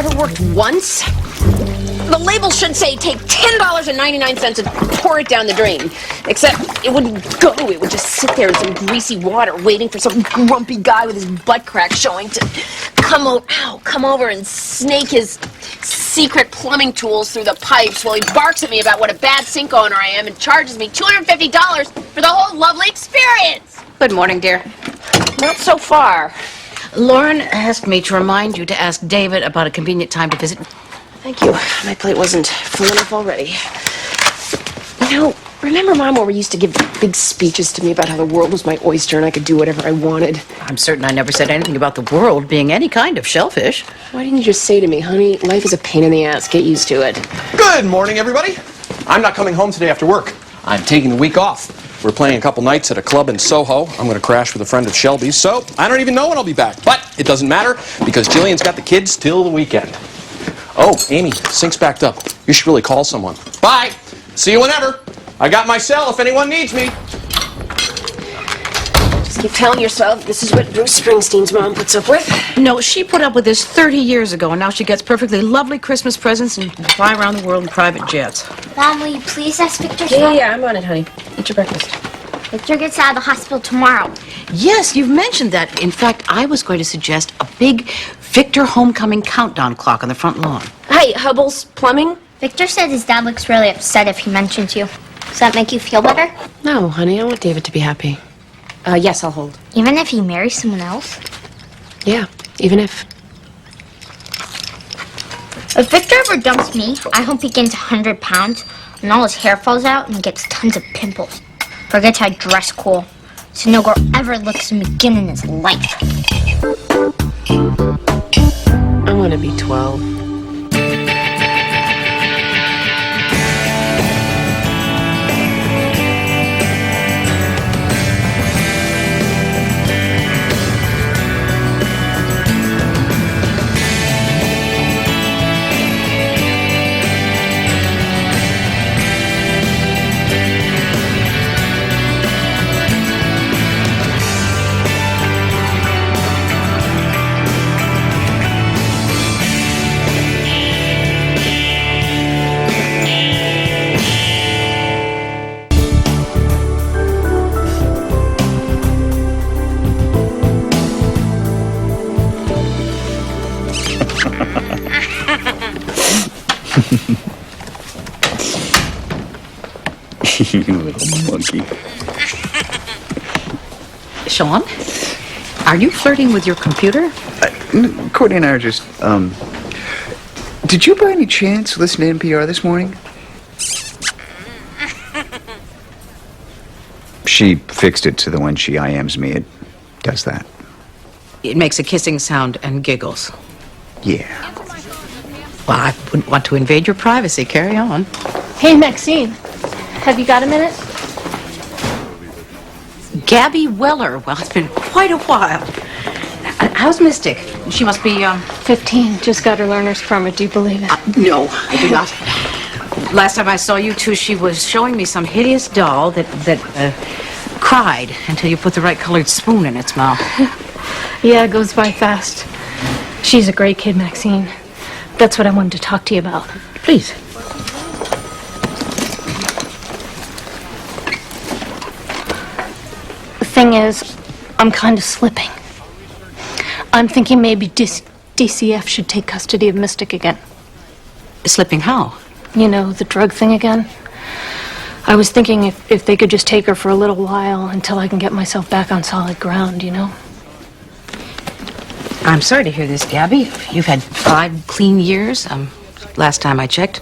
ever worked once? The label should say take $10.99 and pour it down the drain. Except it wouldn't go. It would just sit there in some greasy water waiting for some grumpy guy with his butt crack showing to come over and snake his secret plumbing tools through the pipes while he barks at me about what a bad sink owner I am and charges me $250 for the whole lovely experience. Good morning, dear. Not so far. Lauren asked me to remind you to ask David about a convenient time to visit. Thank you. My plate wasn't full enough already. You know, remember, Mom, when we used to give big speeches to me about how the world was my oyster and I could do whatever I wanted? I'm certain I never said anything about the world being any kind of shellfish. Why didn't you just say to me, honey, life is a pain in the ass. Get used to it. Good morning, everybody. I'm not coming home today after work. I'm taking the week off. We're playing a couple nights at a club in Soho. I'm going to crash with a friend of Shelby's, so I don't even know when I'll be back. But it doesn't matter because Jillian's got the kids till the weekend. Oh, Amy, sink's backed up. You should really call someone. Bye. See you whenever. I got my cell if anyone needs me. Just keep telling yourself this is what Bruce Springsteen's mom puts up with. No, she put up with this 30 years ago, and now she gets perfectly lovely Christmas presents and fly around the world in private jets. Mom, will you please ask Victor? Yeah, I'm on it, honey. Eat your breakfast. Victor gets out of the hospital tomorrow. Yes, you've mentioned that. In fact, I was going to suggest a big Victor homecoming countdown clock on the front lawn. Hey, Hubble's Plumbing? Victor said his dad looks really upset if he mentions you. Does that make you feel better? No, honey, I want David to be happy. Yes, I'll hold. Even if he marries someone else? Yeah, even if. If Victor ever dumps me, I hope he gains 100 pounds and all his hair falls out and gets tons of pimples. Forgets how to dress cool, so no girl ever looks him again in his life. I want to be 12. You little monkey. Sean, are you flirting with your computer? Courtney and I are just, Did you by any chance listen to NPR this morning? She fixed it so that when she IMs me, it does that. It makes a kissing sound and giggles. Yeah. Well, I wouldn't want to invade your privacy. Carry on. Hey, Maxine. Have you got a minute? Gabby Weller. Well, it's been quite a while. How's Mystic? She must be, 15. Just got her learner's permit. Do you believe it? No, I do not. Last time I saw you two, she was showing me some hideous doll that cried until you put the right colored spoon in its mouth. Yeah, it goes by fast. She's a great kid, Maxine. That's what I wanted to talk to you about. Please. The thing is, I'm kind of slipping. I'm thinking maybe DCF should take custody of Mystic again. Slipping how? You know, the drug thing again. I was thinking if they could just take her for a little while until I can get myself back on solid ground, you know? I'm sorry to hear this, Gabby. You've had 5 clean years. Last time I checked,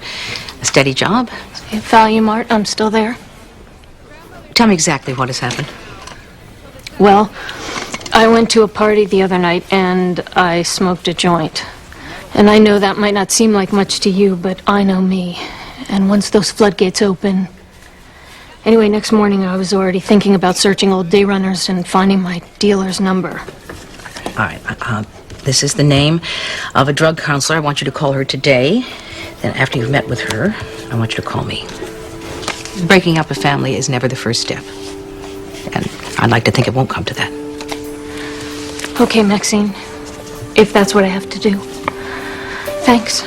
a steady job. At Value Mart, I'm still there. Tell me exactly what has happened. Well, I went to a party the other night and I smoked a joint. And I know that might not seem like much to you, but I know me. And once those floodgates open... Anyway, next morning I was already thinking about searching old day runners and finding my dealer's number. All right, this is the name of a drug counselor. I want you to call her today. Then after you've met with her, I want you to call me. Breaking up a family is never the first step. And I'd like to think it won't come to that. Okay, Maxine. If that's what I have to do. Thanks.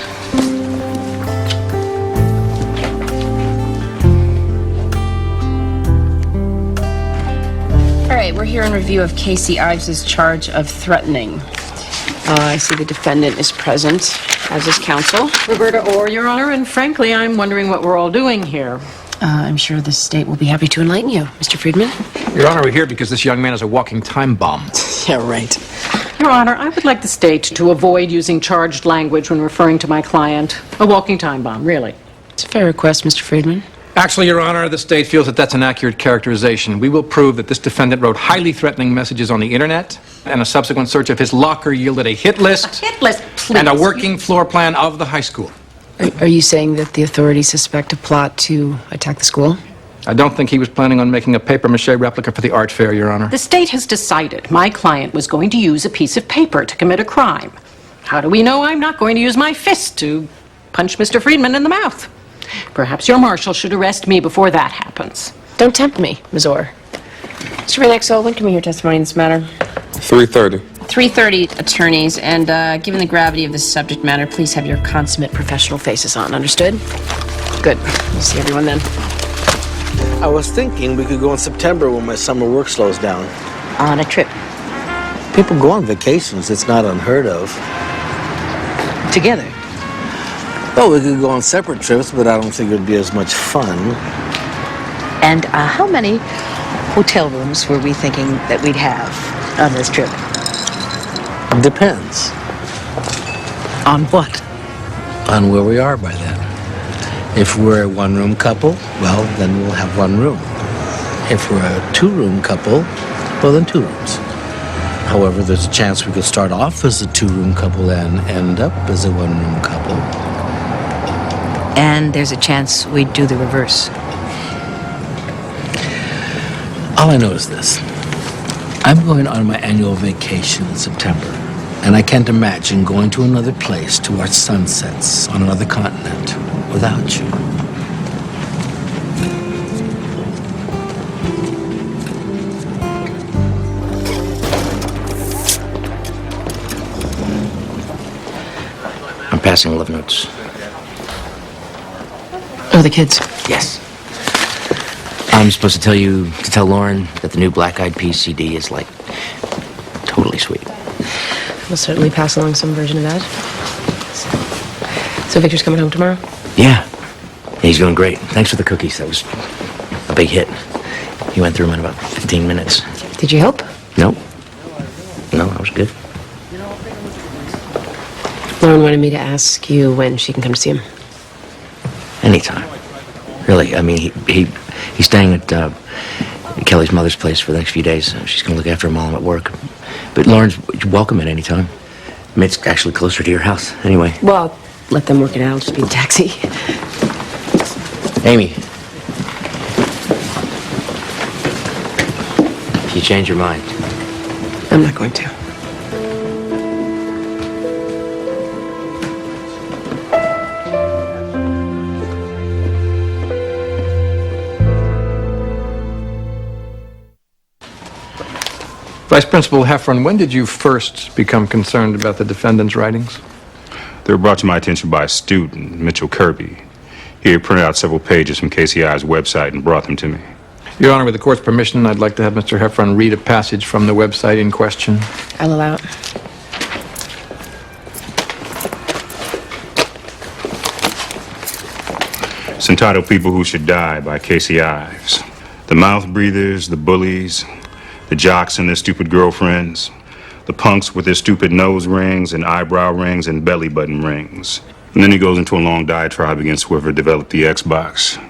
All right, we're here in review of Casey Ives' charge of threatening. I see the defendant is present, as is counsel. Roberta Orr, Your Honor, and frankly, I'm wondering what we're all doing here. I'm sure the state will be happy to enlighten you, Mr. Friedman. Your Honor, we're here because this young man is a walking time bomb. Yeah, right. Your Honor, I would like the state to avoid using charged language when referring to my client. A walking time bomb, really. It's a fair request, Mr. Friedman. Actually, Your Honor, the state feels that that's an accurate characterization. We will prove that this defendant wrote highly threatening messages on the internet, and a subsequent search of his locker yielded a hit list. A hit list, please. And a working floor plan of the high school. Are you saying that the authorities suspect a plot to attack the school? I don't think he was planning on making a papier-mâché replica for the art fair, Your Honor. The state has decided my client was going to use a piece of paper to commit a crime. How do we know I'm not going to use my fist to punch Mr. Friedman in the mouth? Perhaps your marshal should arrest me before that happens. Don't tempt me, Ms. Orr. Mr. Van Exel, when can we hear testimony in this matter? 3:30. 3:30, attorneys, and given the gravity of this subject matter, please have your consummate professional faces on, understood? Good. We'll see everyone then. I was thinking we could go in September when my summer work slows down. On a trip. People go on vacations, it's not unheard of. Together. Oh, we could go on separate trips, but I don't think it would be as much fun. And how many hotel rooms were we thinking that we'd have on this trip? Depends On what? on where we are by then. If we're a one-room couple, well, then we'll have one room. If we're a two-room couple, well, then two rooms. However, there's a chance we could start off as a two-room couple and end up as a one-room couple. And there's a chance we'd do the reverse. All I know is this. I'm going on my annual vacation in September, and I can't imagine going to another place to watch sunsets on another continent without you. I'm passing love notes. Oh, the kids. Yes. I'm supposed to tell Lauren that the new Black Eyed Peas CD is, like, totally sweet. We'll certainly pass along some version of that. So Victor's coming home tomorrow? Yeah. He's doing great. Thanks for the cookies. That was a big hit. He went through them in about 15 minutes. Did you help? No. No, I was good. Lauren wanted me to ask you when she can come to see him. Anytime. Really, I mean, he's staying at Kelly's mother's place for the next few days. She's going to look after him while I'm at work. But Lauren's welcome at any time. I mean, it's actually closer to your house, anyway. Well, let them work it out. I'll just be a taxi. Amy. If you change your mind. I'm not going to. Vice Principal Heffron, when did you first become concerned about the defendant's writings? They were brought to my attention by a student, Mitchell Kirby. He had printed out several pages from KCI's website and brought them to me. Your Honor, with the court's permission, I'd like to have Mr. Heffron read a passage from the website in question. I'll allow it. It's entitled People Who Should Die by Casey Ives. The mouth breathers, the bullies, the jocks and their stupid girlfriends, the punks with their stupid nose rings and eyebrow rings and belly button rings. And then he goes into a long diatribe against whoever developed the Xbox.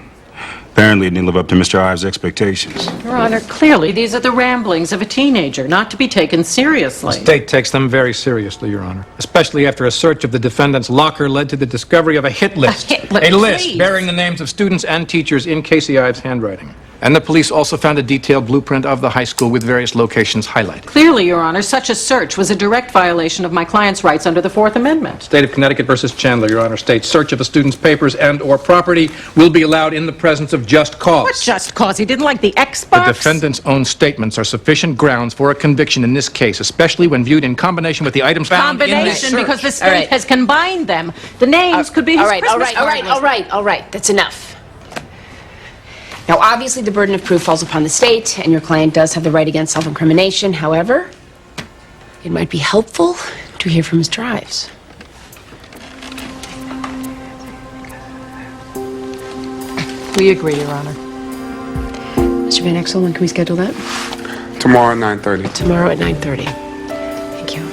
Apparently, it didn't live up to Mr. Ives' expectations. Your Honor, clearly these are the ramblings of a teenager, not to be taken seriously. The state takes them very seriously, Your Honor. Especially after a search of the defendant's locker led to the discovery of a hit list. A hit list, A list please. bearing the names of students and teachers in Casey Ives' handwriting. And the police also found a detailed blueprint of the high school with various locations highlighted. Clearly, Your Honor, such a search was a direct violation of my client's rights under the Fourth Amendment. State of Connecticut versus Chandler, Your Honor, states search of a student's papers and/or property will be allowed in the presence of just cause. What just cause? He didn't like the The Xbox? defendant's own statements are sufficient grounds for a conviction in this case, especially when viewed in combination with the items found in the Combination, search. because the All state right. has combined them. The names could be his All right, all Christmas right, all right, card all right, all right. That's enough. Now, obviously, the burden of proof falls upon the state, and your client does have the right against self-incrimination. However, it might be helpful to hear from Mr. Ives. We agree, Your Honor. Mr. Van Exel, when can we schedule that? Tomorrow at 9:30. Tomorrow at 9:30. Thank you.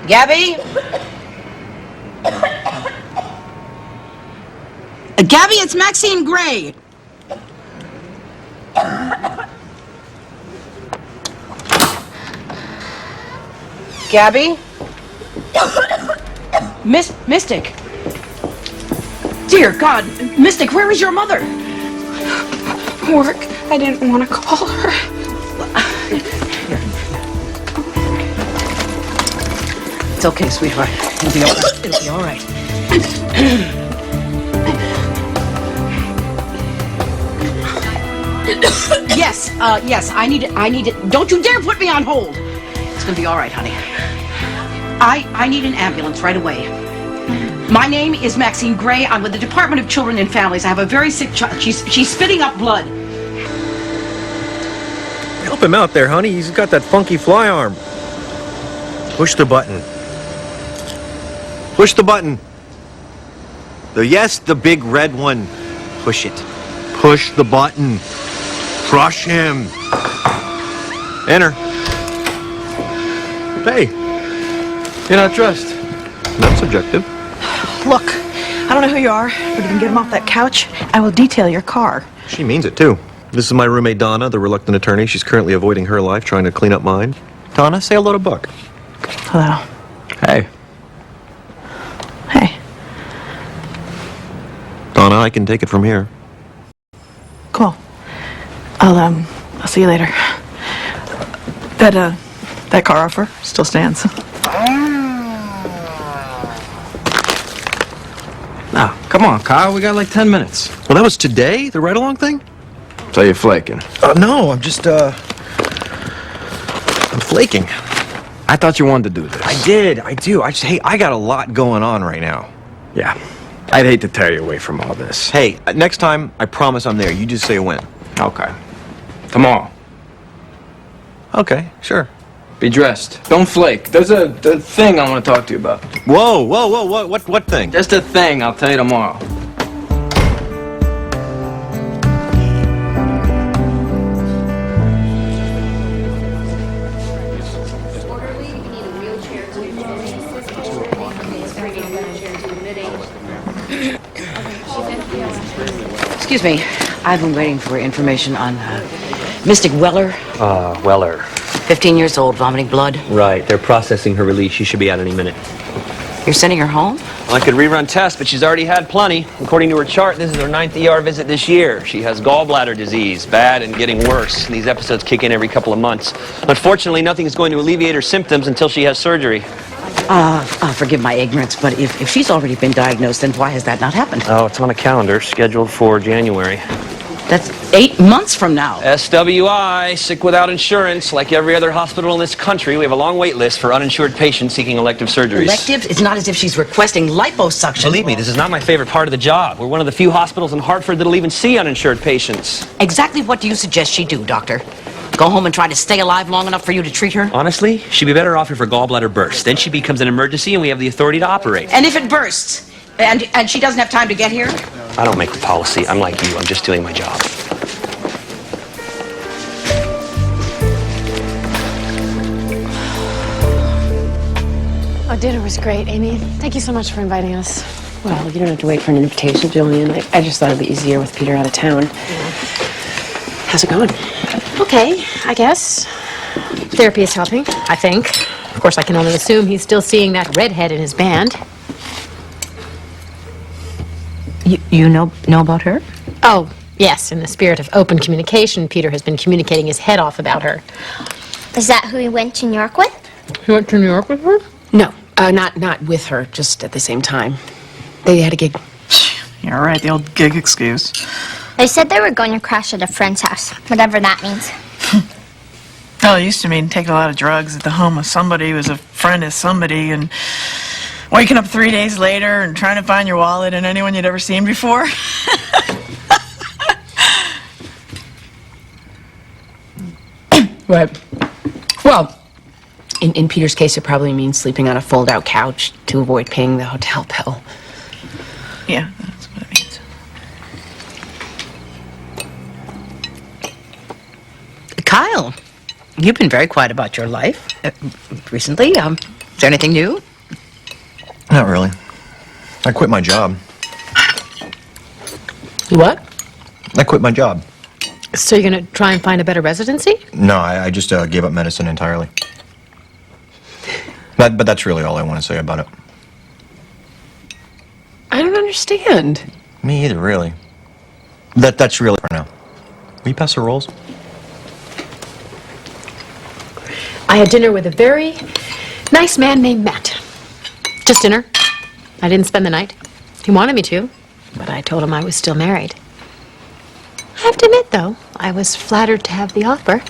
Gabby? Gabby, it's Maxine Gray. Gabby? Mystic. Dear God, Mystic, where is your mother? Work. I didn't want to call her. It's okay, sweetheart. It'll be all right. It'll be all right. Yes, I need it. Don't you dare put me on hold. It's gonna be all right, honey. I need an ambulance right away. My name is Maxine Gray. I'm with the Department of Children and Families. I have a very sick child. She's spitting up blood. Help him out there, honey. He's got that funky fly arm. Push the button. Push the button. Yes, the big red one. Push it. Push the button. Crush him. Enter. Hey. You're not dressed. That's subjective. Look, I don't know who you are, but if you can get him off that couch, I will detail your car. She means it, too. This is my roommate, Donna, the reluctant attorney. She's currently avoiding her life, trying to clean up mine. Donna, say hello to Buck. Hello. Hey. Hey. Donna, I can take it from here. Cool. I'll see you later. That car offer still stands. Now, come on, Kyle. We got like 10 minutes. Well, that was today? The ride-along thing? So you're flaking? No, I'm just, I'm flaking. I thought you wanted to do this. I do. I got a lot going on right now. Yeah. I'd hate to tear you away from all this. Hey, next time, I promise I'm there. You just say when. Okay. Tomorrow. Okay, sure. Be dressed. Don't flake. There's a thing I want to talk to you about. Whoa, what thing? Just a thing. I'll tell you tomorrow. Excuse me. I've been waiting for information on Mystic Weller. Weller. 15 years old, vomiting blood. Right. They're processing her release. She should be out any minute. You're sending her home? Well, I could rerun tests, but she's already had plenty. According to her chart, this is her 9th ER visit this year. She has gallbladder disease, bad and getting worse. These episodes kick in every couple of months. Unfortunately, nothing is going to alleviate her symptoms until she has surgery. Forgive my ignorance, but if she's already been diagnosed, then why has that not happened? Oh, it's on a calendar scheduled for January. That's 8 months from now. SWI, sick without insurance. Like every other hospital in this country, we have a long wait list for uninsured patients seeking elective surgeries. Elective? It's not as if she's requesting liposuction. Believe me, this is not my favorite part of the job. We're one of the few hospitals in Hartford that'll even see uninsured patients. Exactly what do you suggest she do, doctor? Go home and try to stay alive long enough for you to treat her? Honestly, she'd be better off if her gallbladder bursts. Then she becomes an emergency and we have the authority to operate. And if it bursts, and she doesn't have time to get here? I don't make the policy. I'm like you. I'm just doing my job. Our dinner was great, Amy. Thank you so much for inviting us. Well, you don't have to wait for an invitation, Julian. I just thought it'd be easier with Peter out of town. How's it going? Okay, I guess. Therapy is helping, I think. Of course, I can only assume he's still seeing that redhead in his band. You know about her? Oh, yes. In the spirit of open communication, Peter has been communicating his head off about her. Is that who he went to New York with? He went to New York with her? No, not with her, just at the same time. They had a gig. You're right, the old gig excuse. They said they were going to crash at a friend's house, whatever that means. Oh, it used to mean taking a lot of drugs at the home of somebody who was a friend of somebody and waking up 3 days later and trying to find your wallet and anyone you'd ever seen before. Right. Well, in Peter's case, it probably means sleeping on a fold-out couch to avoid paying the hotel bill. Yeah, that's what it means. Kyle, you've been very quiet about your life recently. Is there anything new? Not really. I quit my job. What? I quit my job. So you're going to try and find a better residency? No, I just gave up medicine entirely. But that's really all I want to say about it. I don't understand. Me either, really. That's really for now. Will you pass the rolls? I had dinner with a very nice man named Matt. Just dinner. I didn't spend the night. He wanted me to, but I told him I was still married. I have to admit, though, I was flattered to have the offer.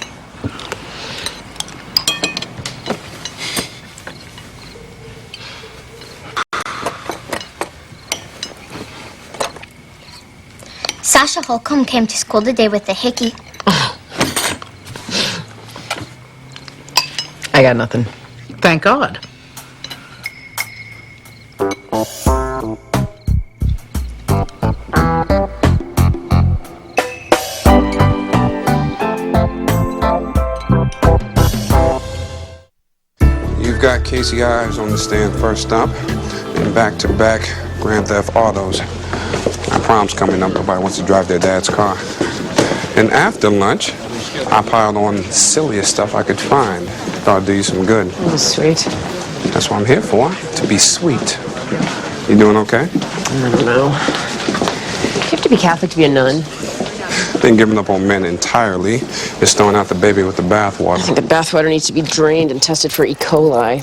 Sasha Holcomb came to school today with a hickey. I got nothing. Thank God. You've got Casey Ives on the stand first up, and back-to-back Grand Theft Autos. My prom's coming up. Nobody wants to drive their dad's car. And after lunch, I piled on the silliest stuff I could find. Thought I'd do you some good. Oh, sweet. That's what I'm here for, to be sweet. You doing okay? I don't know. Do you have to be Catholic to be a nun? Been giving up on men entirely. Just throwing out the baby with the bathwater. I think the bathwater needs to be drained and tested for E. coli.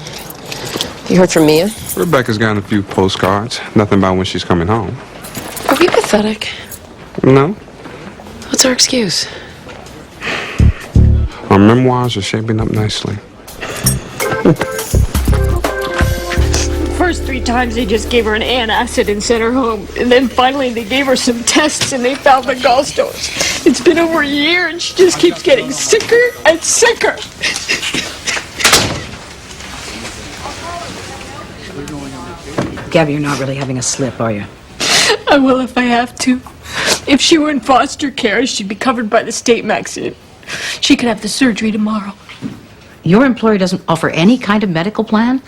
You heard from Mia? Rebecca's gotten a few postcards. Nothing about when she's coming home. Are we pathetic? No? What's our excuse? Our memoirs are shaping up nicely. First 3 times they just gave her an antacid and sent her home. And then finally they gave her some tests and they found the gallstones. It's been over a year and she just keeps getting sicker and sicker. Gabby, you're not really having a slip, are you? I will if I have to. If she were in foster care, she'd be covered by the state maximum. She could have the surgery tomorrow. Your employer doesn't offer any kind of medical plan?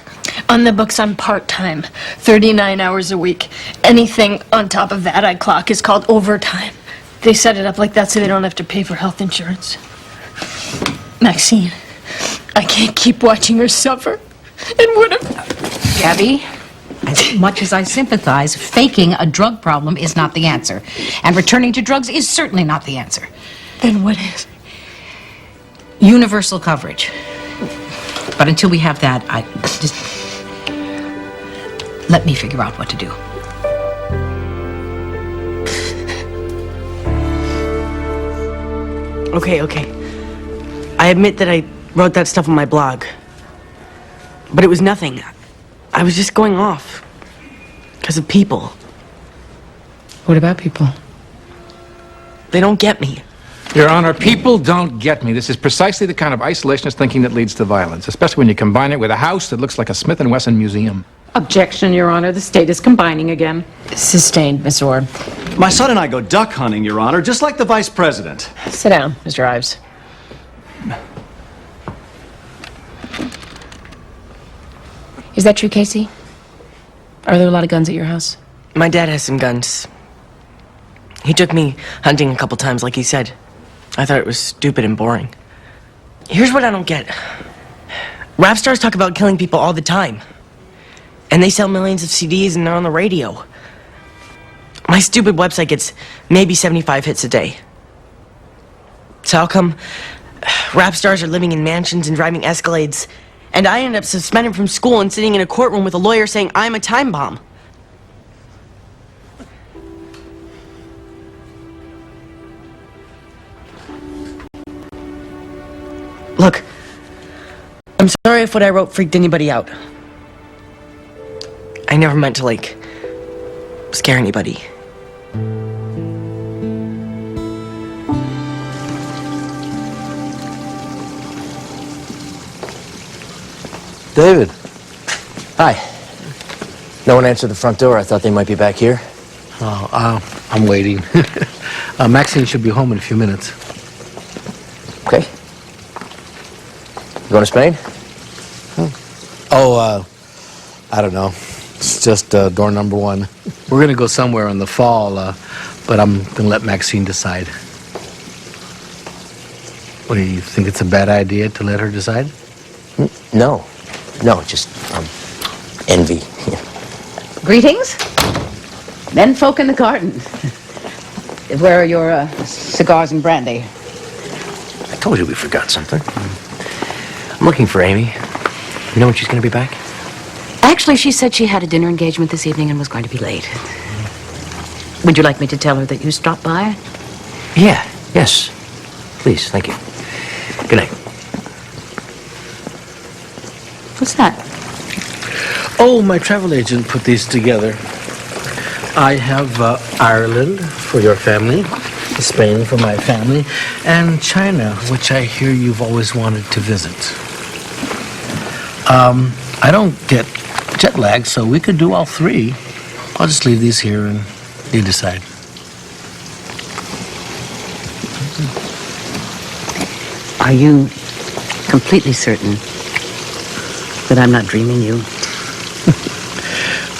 On the books, I'm part-time, 39 hours a week. Anything on top of that I clock is called overtime. They set it up like that so they don't have to pay for health insurance. Maxine, I can't keep watching her suffer. And what if... Gabby, as much as I sympathize, faking a drug problem is not the answer. And returning to drugs is certainly not the answer. Then what is? Universal coverage. But until we have that, I just... let me figure out what to do. Okay. I admit that I wrote that stuff on my blog. But it was nothing. I was just going off. Because of people. What about people? They don't get me. Your Honor, people don't get me. This is precisely the kind of isolationist thinking that leads to violence, especially when you combine it with a house that looks like a Smith & Wesson museum. Objection, Your Honor. The state is combining again. Sustained, Miss Orr. My son and I go duck hunting, Your Honor, just like the Vice President. Sit down, Mr. Ives. Is that true, Casey? Are there a lot of guns at your house? My dad has some guns. He took me hunting a couple times, like he said. I thought it was stupid and boring. Here's what I don't get. Rap stars talk about killing people all the time. And they sell millions of CDs and they're on the radio. My stupid website gets maybe 75 hits a day. So how come rap stars are living in mansions and driving Escalades, and I end up suspended from school and sitting in a courtroom with a lawyer saying I'm a time bomb? Look, I'm sorry if what I wrote freaked anybody out. I never meant to, like, scare anybody. David. Hi. No one answered the front door. I thought they might be back here. Oh, I'm waiting. Maxine should be home in a few minutes. Okay. You going to Spain? Oh, I don't know. It's just door number 1. We're going to go somewhere in the fall, but I'm going to let Maxine decide. What, do you think it's a bad idea to let her decide? No. No, just, envy. Greetings. Men folk in the garden. Where are your cigars and brandy? I told you we forgot something. I'm looking for Amy. You know when she's going to be back? Actually, she said she had a dinner engagement this evening and was going to be late. Would you like me to tell her that you stopped by? Yeah, yes. Please, thank you. Good night. What's that? Oh, my travel agent put these together. I have Ireland for your family, Spain for my family, and China, which I hear you've always wanted to visit. I don't get jet lag, so we could do all 3. I'll just leave these here and you decide. Are you completely certain that I'm not dreaming you?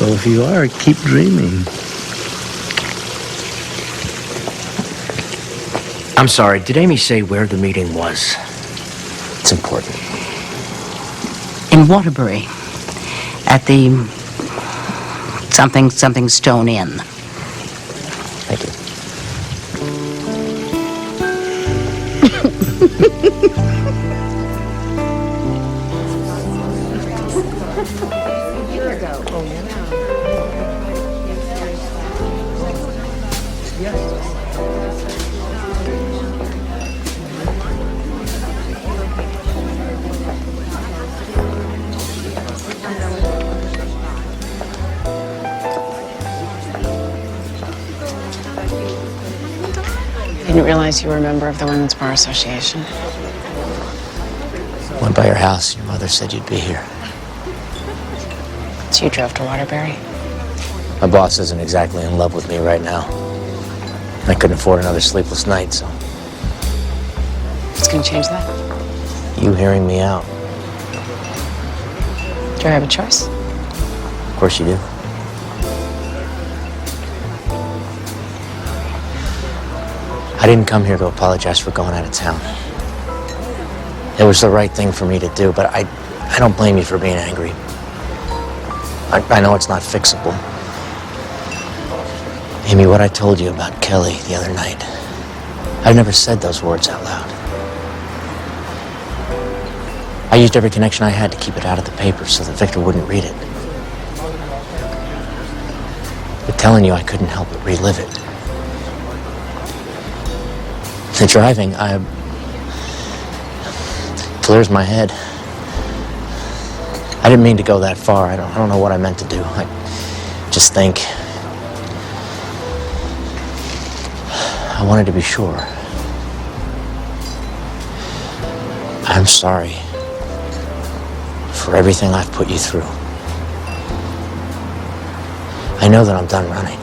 Well, if you are, keep dreaming. I'm sorry, did Amy say where the meeting was? It's important. In Waterbury, at the something Stone Inn. Thank you. A year ago. Oh, I didn't realize you were a member of the Women's Bar Association. Went by your house. Your mother said you'd be here. So you drove to Waterbury? My boss isn't exactly in love with me right now. I couldn't afford another sleepless night, so... What's going to change that? You hearing me out. Do I have a choice? Of course you do. I didn't come here to apologize for going out of town. It was the right thing for me to do, but I don't blame you for being angry. I know it's not fixable. Amy, what I told you about Kelly the other night, I've never said those words out loud. I used every connection I had to keep it out of the paper so that Victor wouldn't read it. But telling you I couldn't help but relive it. The driving, clears my head. I didn't mean to go that far. I don't know what I meant to do. I just think. I wanted to be sure. I'm sorry for everything I've put you through. I know that I'm done running.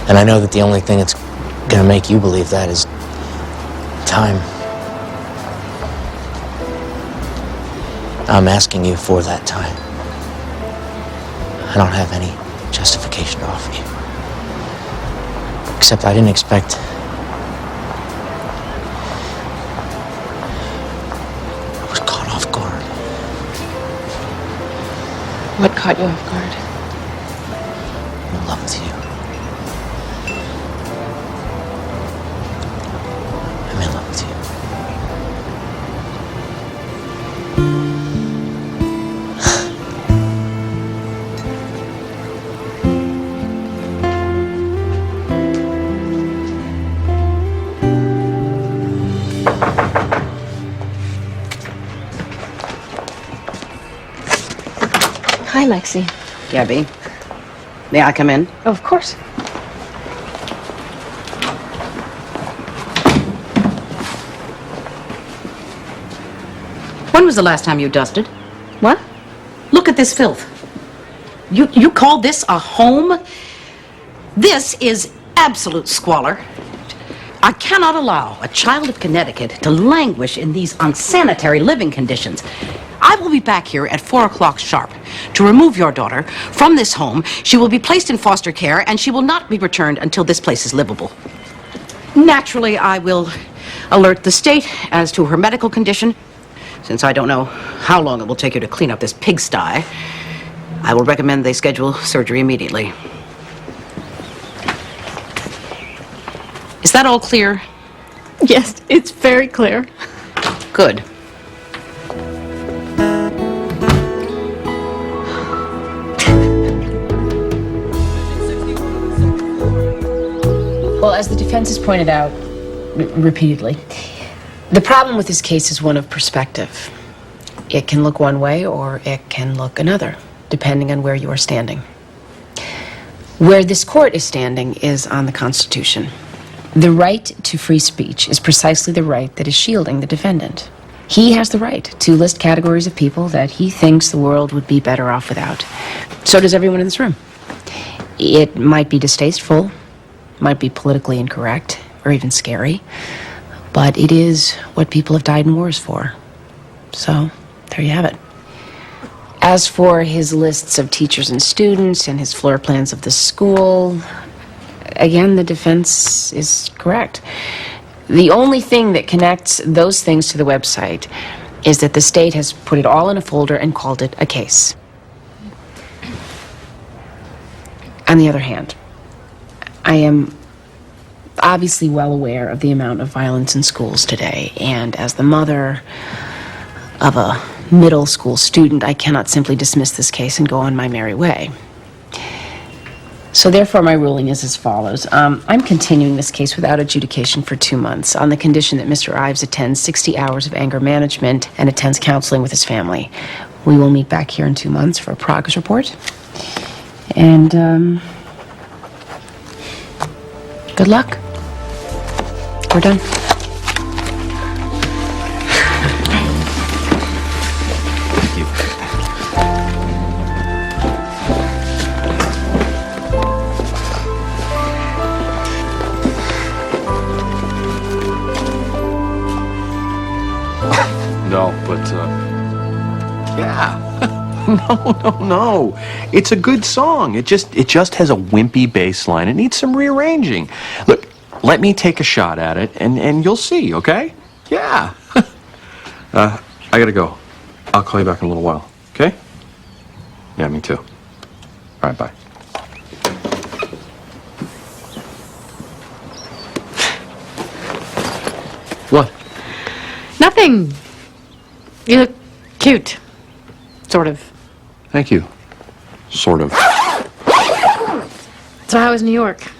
And I know that the only thing that's gonna make you believe that is time. I'm asking you for that time. I don't have any. justification to offer you. Except I didn't expect... I was caught off guard. What caught you off guard? I'm in love with you. I'm in love with you. Hi, Lexi. Gabby, may I come in? Oh, of course. When was the last time you dusted? What? Look at this filth. You call this a home? This is absolute squalor. I cannot allow a child of Connecticut to languish in these unsanitary living conditions. I will be back here at 4 o'clock sharp to remove your daughter from this home. She will be placed in foster care, and she will not be returned until this place is livable. Naturally, I will alert the state as to her medical condition. Since I don't know how long it will take you to clean up this pigsty, I will recommend they schedule surgery immediately. Is that all clear? Yes, it's very clear. Good. Well, as the defense has pointed out repeatedly, the problem with this case is one of perspective. It can look one way or it can look another, depending on where you are standing. Where this court is standing is on the Constitution. The right to free speech is precisely the right that is shielding the defendant. He has the right to list categories of people that he thinks the world would be better off without. So does everyone in this room. It might be distasteful, might be politically incorrect, or even scary, but it is what people have died in wars for. So, there you have it. As for his lists of teachers and students and his floor plans of the school, again, the defense is correct. The only thing that connects those things to the website is that the state has put it all in a folder and called it a case. On the other hand, I am obviously well aware of the amount of violence in schools today, and as the mother of a middle school student, I cannot simply dismiss this case and go on my merry way. So therefore, my ruling is as follows. I'm continuing this case without adjudication for 2 months on the condition that Mr. Ives attends 60 hours of anger management and attends counseling with his family. We will meet back here in 2 months for a progress report. And, good luck. We're done. Thank you. No, but, yeah. No. It's a good song. It just has a wimpy bass line. It needs some rearranging. Look, let me take a shot at it, and you'll see, okay? Yeah. I gotta go. I'll call you back in a little while, okay? Yeah, me too. All right, bye. What? Nothing. You look cute. Sort of. Thank you. Sort of. So how was New York?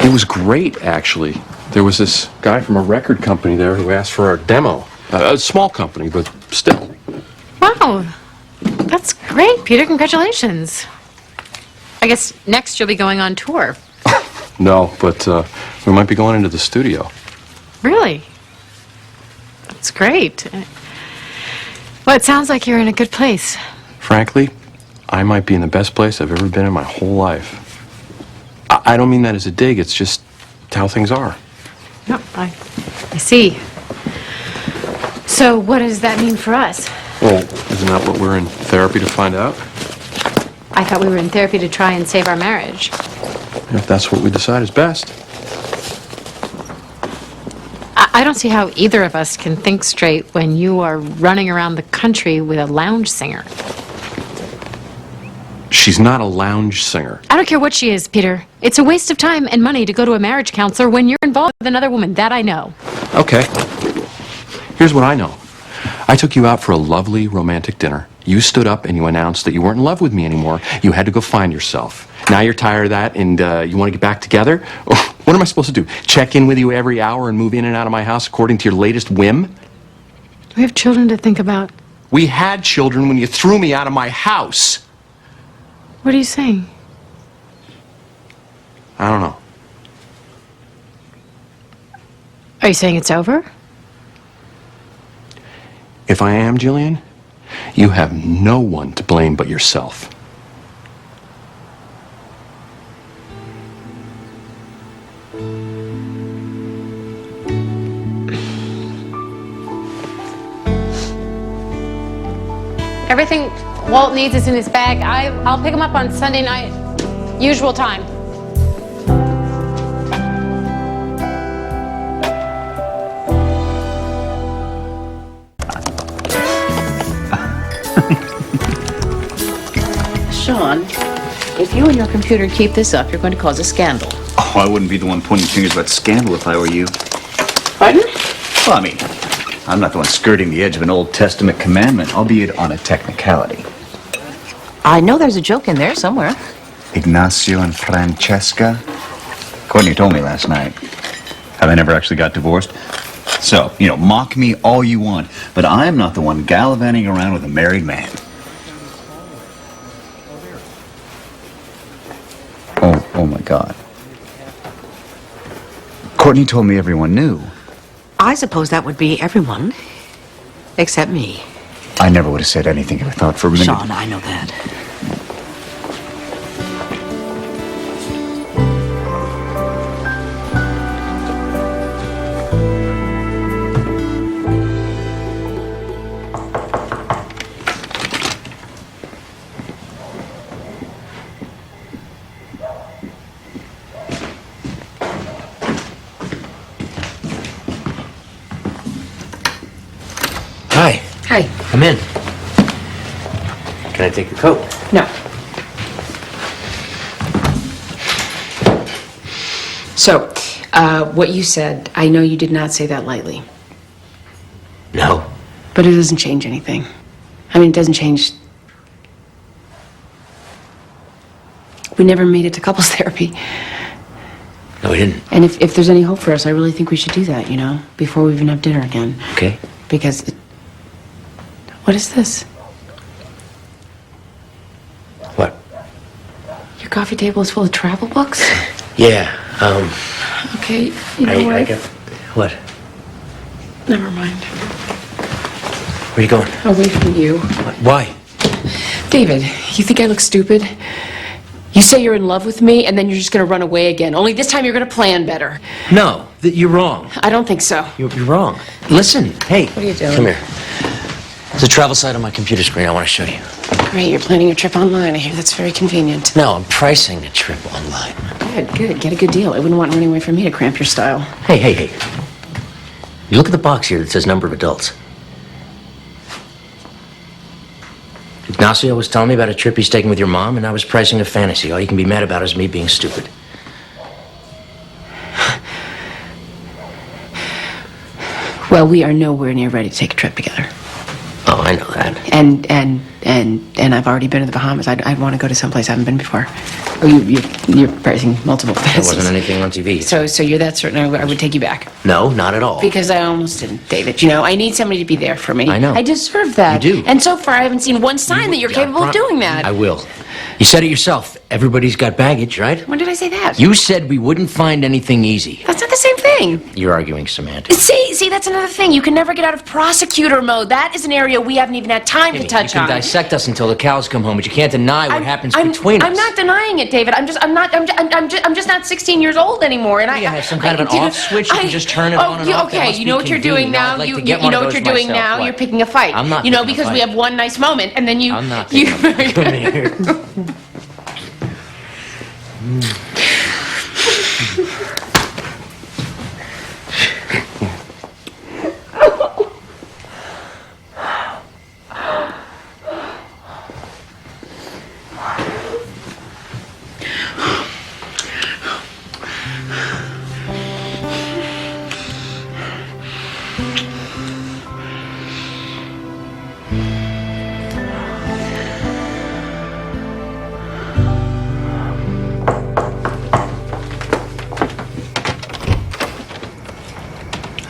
It was great, actually. There was this guy from a record company there who asked for our demo. A small company, but still. Wow. That's great, Peter. Congratulations. I guess next you'll be going on tour. No, but we might be going into the studio. Really? That's great. Well, it sounds like you're in a good place. Frankly, I might be in the best place I've ever been in my whole life. I don't mean that as a dig, it's just how things are. No, I see. So what does that mean for us? Well, isn't that what we're in therapy to find out? I thought we were in therapy to try and save our marriage. If that's what we decide is best. I don't see how either of us can think straight when you are running around the country with a lounge singer. She's not a lounge singer. I don't care what she is, Peter. It's a waste of time and money to go to a marriage counselor when you're involved with another woman. That I know. Okay. Here's what I know. I took you out for a lovely romantic dinner. You stood up and you announced that you weren't in love with me anymore. You had to go find yourself. Now you're tired of that and you want to get back together? What am I supposed to do? Check in with you every hour and move in and out of my house according to your latest whim? We have children to think about. We had children when you threw me out of my house. What are you saying? I don't know. Are you saying it's over? If I am, Jillian, you have no one to blame but yourself. Everything Walt needs is in his bag. I'll pick him up on Sunday night, usual time. Sean, if you and your computer keep this up, you're going to cause a scandal. Oh, I wouldn't be the one pointing fingers about scandal if I were you. Pardon? Well, I mean, I'm not the one skirting the edge of an Old Testament commandment, albeit on a technicality. I know there's a joke in there somewhere. Ignacio and Francesca. Courtney told me last night how they never actually got divorced. So, mock me all you want, but I'm not the one gallivanting around with a married man. Oh my God. Courtney told me everyone knew. I suppose that would be everyone, except me. I never would have said anything if I thought for a minute. Sean, I know that. Hi. Hi. Come in. Can I take your coat? No. So, what you said, I know you did not say that lightly. No. But it doesn't change anything. I mean, it doesn't change. We never made it to couples therapy. No, we didn't. And if there's any hope for us, I really think we should do that, before we even have dinner again. Okay. Because what is this? What? Your coffee table is full of travel books? Yeah, Okay, you know what? I got... What? Never mind. Where are you going? Away from you. Why? David, you think I look stupid? You say you're in love with me, and then you're just gonna run away again. Only this time you're gonna plan better. No, you're wrong. I don't think so. You're wrong. Listen, hey. What are you doing? Come here. There's a travel site on my computer screen I want to show you. Great, you're planning a trip online. I hear that's very convenient. No, I'm pricing a trip online. Good. Get a good deal. I wouldn't want running away from me to cramp your style. Hey. You look at the box here that says number of adults. Ignacio was telling me about a trip he's taking with your mom, and I was pricing a fantasy. All you can be mad about is me being stupid. Well, we are nowhere near ready to take a trip together. Oh, I know that. And I've already been to the Bahamas. I'd want to go to someplace I haven't been before. Oh, you're pricing multiple There fantasies. wasn't anything on TV. So you're that certain I would take you back? No, not at all. Because I almost didn't, David. I need somebody to be there for me. I know. I deserve that. You do. And so far, I haven't seen one sign that you're capable of doing that. I will. You said it yourself. Everybody's got baggage, right? When did I say that? You said we wouldn't find anything easy. That's not the same thing. You're arguing semantics. See, that's another thing. You can never get out of prosecutor mode. That is an area we haven't even had time to touch You can on. dissect us until the cows come home, but you can't deny what happens between us. I'm not denying it, David. I'm just not 16 years old anymore. And You have some kind of an off switch. You can just turn it on and off. That Okay, must you be know what you're doing convenient. now. I'd like You to get one know of what those you're doing myself. now. What? You're picking a fight. I'm not picking a because we fight. have one nice moment, and then you. I'm not picking a fight. Come here.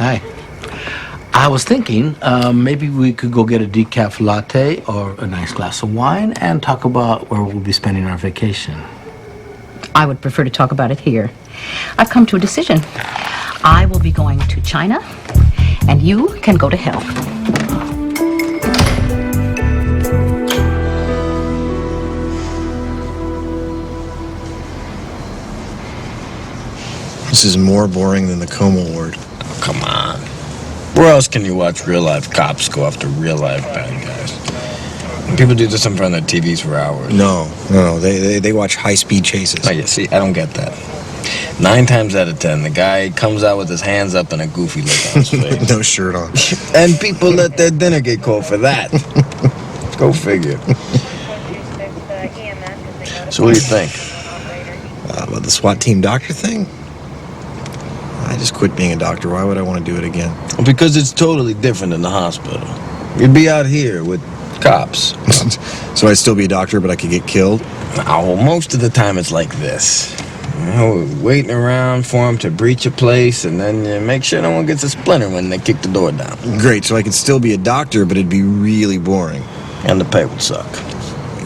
Hi. I was thinking maybe we could go get a decaf latte or a nice glass of wine and talk about where we'll be spending our vacation. I would prefer to talk about it here. I've come to a decision. I will be going to China, and you can go to hell. This is more boring than the Coma Ward. Oh, come on. Where else can you watch real-life cops go after real-life bad guys? And people do this in front of their TVs for hours. No. They watch high-speed chases. Oh, yeah, see, I don't get that. 9 times out of 10, the guy comes out with his hands up and a goofy look on his face. No shirt on. And people let their dinner get cold for that. Go figure. So what do you think? About the SWAT team doctor thing? I just quit being a doctor. Why would I want to do it again? Because it's totally different in the hospital. You'd be out here with cops. So I'd still be a doctor, but I could get killed? Oh, most of the time it's like this. You know, waiting around for them to breach a place and then make sure no one gets a splinter when they kick the door down. Great, so I could still be a doctor, but it'd be really boring. And the pay would suck.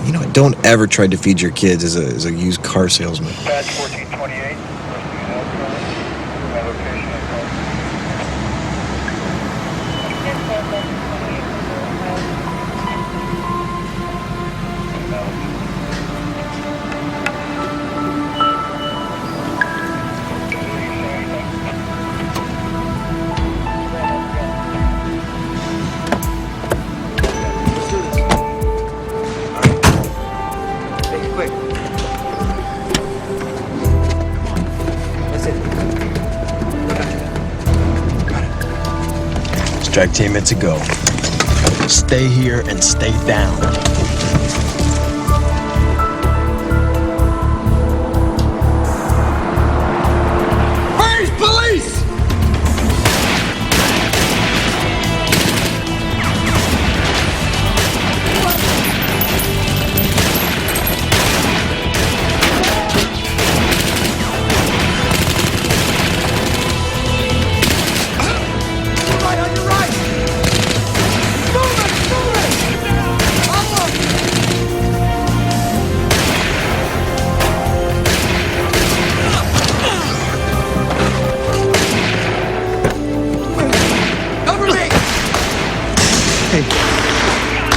You know, don't ever try to feed your kids as a used car salesman. Badge 1428. Strike team, it's a go. Stay here and stay down. Where's police?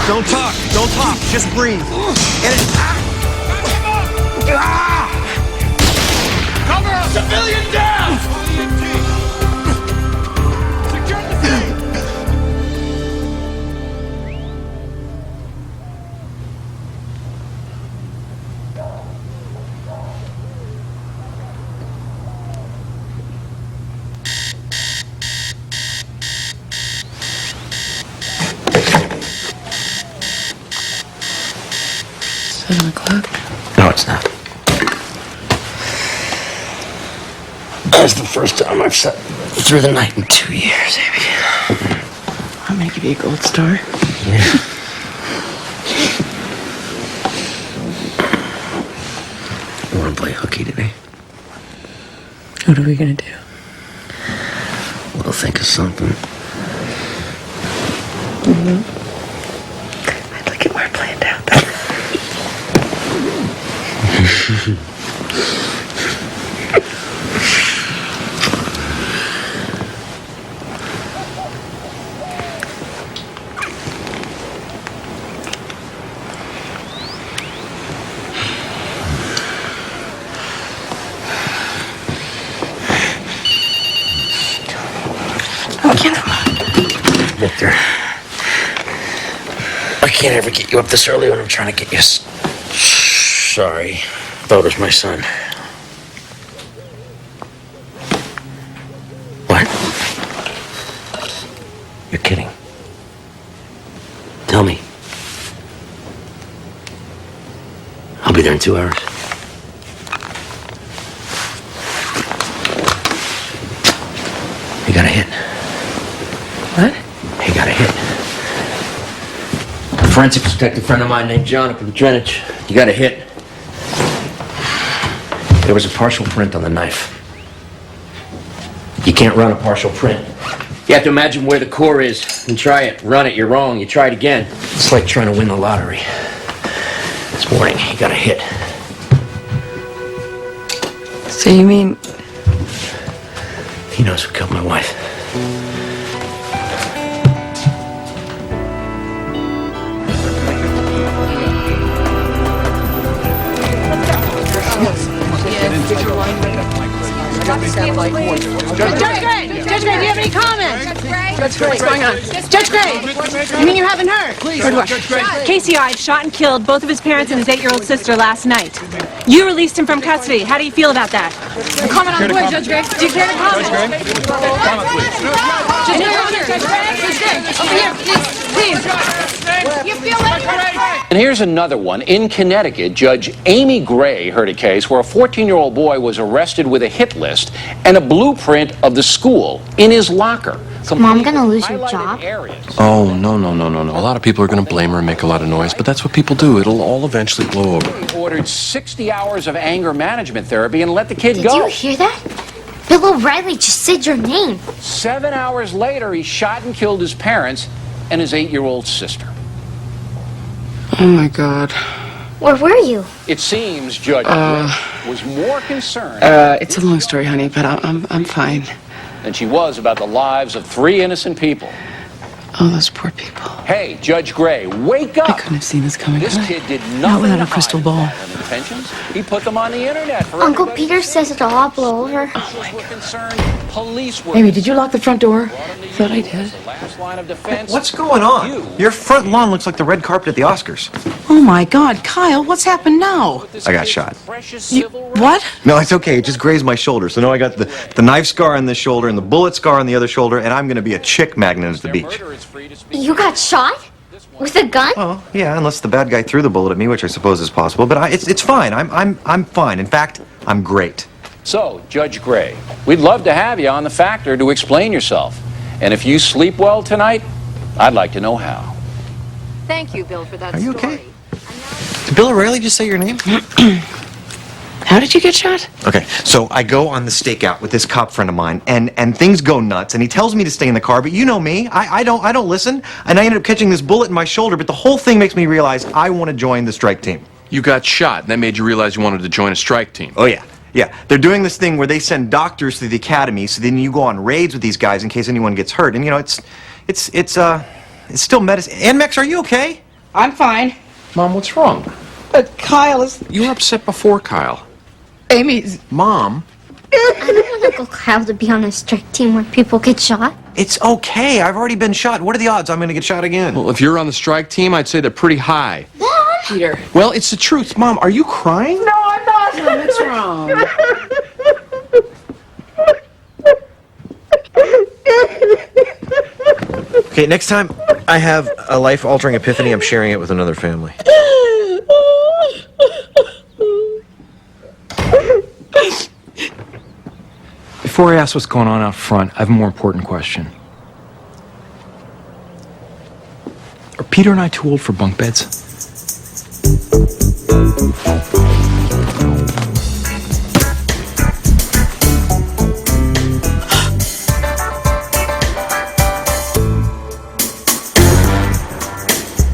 Don't talk. Don't talk. Just breathe. Cover us! Civilian down! Secure the scene! No, it's not. That's the first time I've sat through the night in 2 years, Amy. I'm gonna give you a gold star. Yeah. You want to play hooky today? What are we gonna do? We'll think of something. I'd like it more planned out. Victor, I can't ever get you up this early when I'm trying to get you. Sorry. Thought it was my son. be there in 2 hours. He got a hit. What? He got a hit. A forensics detective friend of mine named John up in Greenwich. He got a hit. There was a partial print on the knife. You can't run a partial print. You have to imagine where the core is and try it. Run it, you're wrong. You try it again. It's like trying to win the lottery. This morning, he got a hit. So you mean... He knows who killed my wife. Judge Gray, do you have any comments? Judge Gray, what's going on? Judge Gray, you mean you haven't heard? Please, Judge Gray. Casey Hyde shot and killed both of his parents and his 8-year-old sister last night. You released him from custody. How do you feel about that? Comment on the way, Judge Gray. Do you care to comment? Judge Gray? Comment, please. Judge Gray, over here, please. You feel that? And here's another one. In Connecticut, Judge Amy Gray heard a case where a 14-year-old boy was arrested with a hit list and a blueprint of the school in his locker. Mom gonna lose your job? Oh, no. A lot of people are going to blame her and make a lot of noise, but that's what people do. It'll all eventually blow over. He ordered 60 hours of anger management therapy and let the kid go. Did you hear that? Bill O'Reilly just said your name. 7 hours later, he shot and killed his parents and his 8-year-old sister. Oh, my God. Where were you? It seems Judge Gray was more concerned It's a long story, honey, but I'm fine. than she was about the lives of 3 innocent people. Oh, those poor people. Hey, Judge Gray, wake up! I couldn't have seen this coming. This kid did nothing Not without to a crystal hide ball. violent intentions. He put them on the internet for Uncle everybody Peter to says it'll all blow over. Police were Amy, did you lock the front door? Thought I did. last line of defense. What's going on? Your front lawn looks like the red carpet at the Oscars. Oh, my God, Kyle, what's happened now? I got shot. What? No, it's okay. It just grazed my shoulder. So now I got the knife scar on this shoulder and the bullet scar on the other shoulder, and I'm going to be a chick magnet at the beach. You got shot? With a gun? Oh, yeah, unless the bad guy threw the bullet at me, which I suppose is possible. But it's fine. I'm fine. In fact, I'm great. So, Judge Gray, we'd love to have you on the Factor to explain yourself. And if you sleep well tonight, I'd like to know how. Thank you, Bill, for that Are you okay? Did Bill O'Reilly just say your name? How did you get shot? Okay, so I go on the stakeout with this cop friend of mine, and things go nuts, and he tells me to stay in the car, but you know me, I don't listen, and I ended up catching this bullet in my shoulder, but the whole thing makes me realize I want to join the strike team. You got shot, and that made you realize you wanted to join a strike team. Oh, yeah. Yeah, they're doing this thing where they send doctors to the academy, so then you go on raids with these guys in case anyone gets hurt, and you know, it's still medicine. Ann Mex, are you okay? I'm fine. Mom, what's wrong? But Kyle is... You were upset before, Kyle. Amy's... Mom? I don't want Uncle Kyle to be on a strike team where people get shot. It's okay, I've already been shot. What are the odds I'm going to get shot again? Well, if you're on the strike team, I'd say they're pretty high. Peter. Well, it's the truth. Mom, are you crying? No, I'm not. What's wrong? Okay, next time I have a life-altering epiphany, I'm sharing it with another family. Before I ask what's going on out front, I have a more important question. Are Peter and I too old for bunk beds?